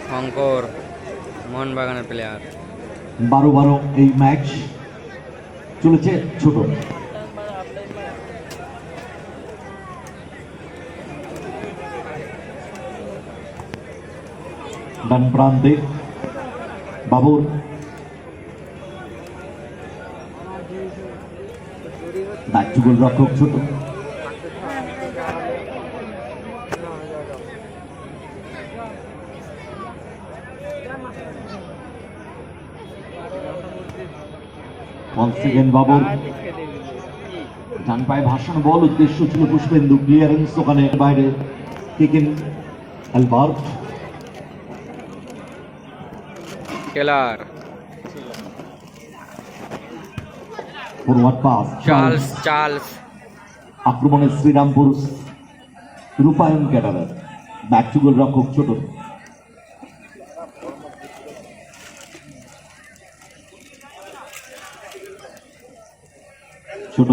শঙ্কর মোহনবাগানের প্লেয়ার। 12-12 এই ম্যাচ চলেছে। ছোট ডান প্রান্তে বাবুর, গোল রক্ষক ছোট। বাবুর ডান পায়ে ভাষণ বল, উদ্দেশ্য ছিল পুষ্পেন্দু, ক্লিয়ারেন্স ওখানে বাইরে, কিকিন অ্যালবার্ট কেলার, ফরওয়ার্ড পাস চার্লস। আক্রমণে শ্রীরামপুর রূপায়ণ ক্যাডারার, ব্যাক টু গোল রক্ষক ছোট। ছোট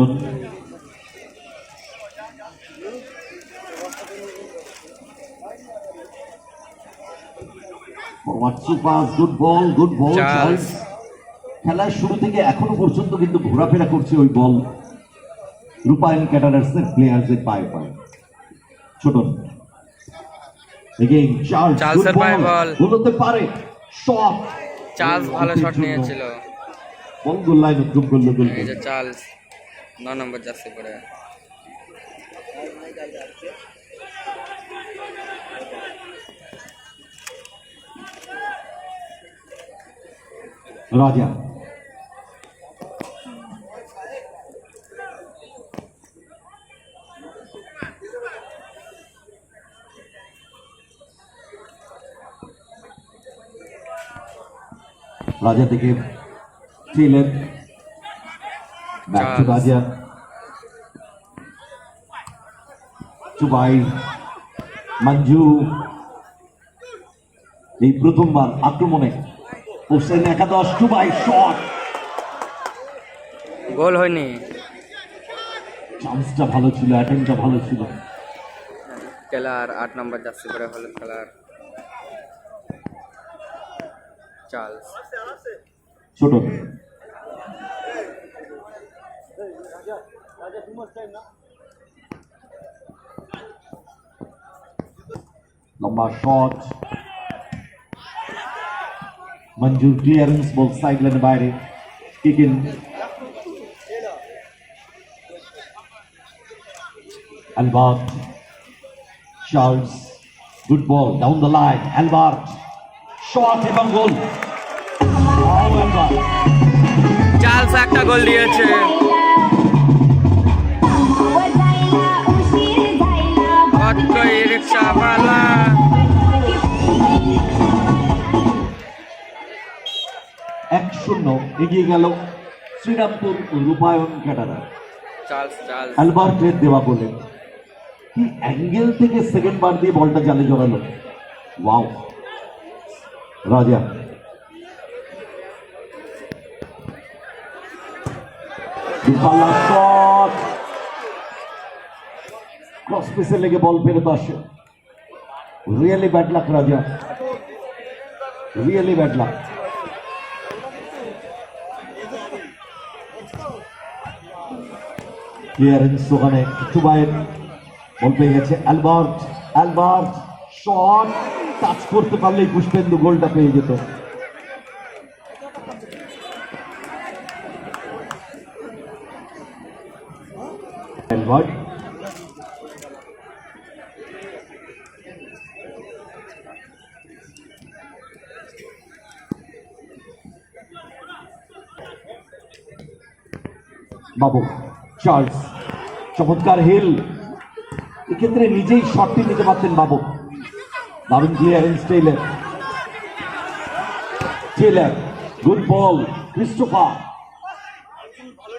গুড বল। খেলার শুরু থেকে এখনো পর্যন্ত কিন্তু ঘোরাফেরা করছে ওই বল রূপায়ণ ক্যাটারার্সের প্লেয়ারদের পায়ে পায়ে। ছোট চার্লসের পায়ে বল বলতে পারে, শট। চার্লস ভালো শট নিয়েছিল, বল গোল লাইন উদ্যোগ করলো। এই যে চার্লস 9 নম্বর জার্সি পরে। রাজা রাজা থেকে টেলর, ব্যাক টু রাজা, চুবাই মঞ্জু। এই প্রথমবার আক্রমণে হোসেন একাদশ, চুবাই শট, গোল হয়নি। চান্সটা ভালো ছিল, অ্যাটেম্পটা ভালো ছিল। কেলার 8 নম্বর জার্সি পরে হলুদ কালার। চার্লস ছোট লম্বা শট, মঞ্জুর ক্লিয়ারেন্স, বল সাইড লাইনের বাইরে, কিকিন Albert, Charles, good ball down the line, Albert shot এবং গোল। চার্লস একটা গোল দিয়েছে। রিক্সাওয়ালা 1-0 এগিয়ে গেল শ্রীরামপুর রূপায়ণ ক্যাডারা। চার্লস অ্যালবার্টের দেওয়া গোলে কি অ্যাঙ্গেল থেকে সেকেন্ড বার দিয়ে বলটা জালে জড়ালো। ওয়াও। রাজা শট, ক্রস পিসে লেগে বল ফেরত আসে। রিয়েলি ব্যাড লাক রাজা, রিয়েলি ব্যাড লাক। ক্লিয়ারেন্স ওখানে চুবাইয়ের, বল পেয়ে গেছে অ্যালবার্ট শট, টাচ করতে পারলেই পুষ্পেন্দু গোলটা পেয়ে যেত। অ্যালবার্ট বাবু, চার্লস চমৎকার হিল, এক্ষেত্রে নিজেই শটটি নিতে পারছেন বাবু। দারুণ clearance Taylor, good ball Christopher,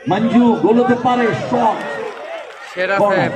Manju goal হতে পারে, শট সেরা সেভ।